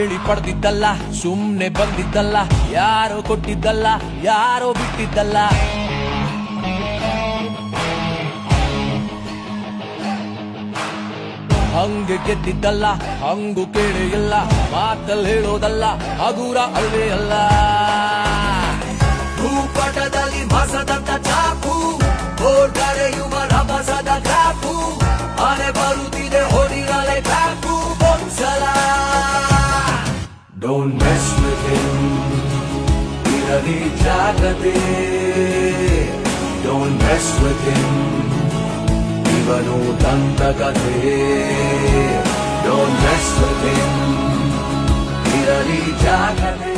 ಕೇಳಿ ಪಡೆದಿದ್ದಲ್ಲ, ಸುಮ್ನೆ ಬಂದಿದ್ದಲ್ಲ, ಯಾರೋ ಕೊಟ್ಟಿದ್ದಲ್ಲ, ಯಾರೋ ಬಿಟ್ಟಿದ್ದಲ್ಲ. ಹಂಗೆ ಗೆದ್ದಿದ್ದಲ್ಲ, ಹಂಗು ಕೇಳಿ ಇಲ್ಲ, ಮಾತಲ್ಲಿ ಹೇಳೋದಲ್ಲ, ಹಗುರ ಅಲ್ವೇ ಅಲ್ಲ. ಭೂಪಟದಲ್ಲಿ ಮಸದಂತ ಚಾಕು, ಓಡರೆಯುವ ರಭಸದ ಗ್ರಾಫು, ಆನೆ ಬರುತ್ತಿದೆ ಹೊಡಿರಲೆ ಬ್ಯಾಕು ಒಂದ್ಸಲ. Don't mess with him, ಇರಲಿ ಜಾಗ್ರತೆ. Don't mess with him, ಇವನು ದಂತಕಥೆ. Don't mess with him, ಇರಲಿ ಜಾಗ್ರತೆ.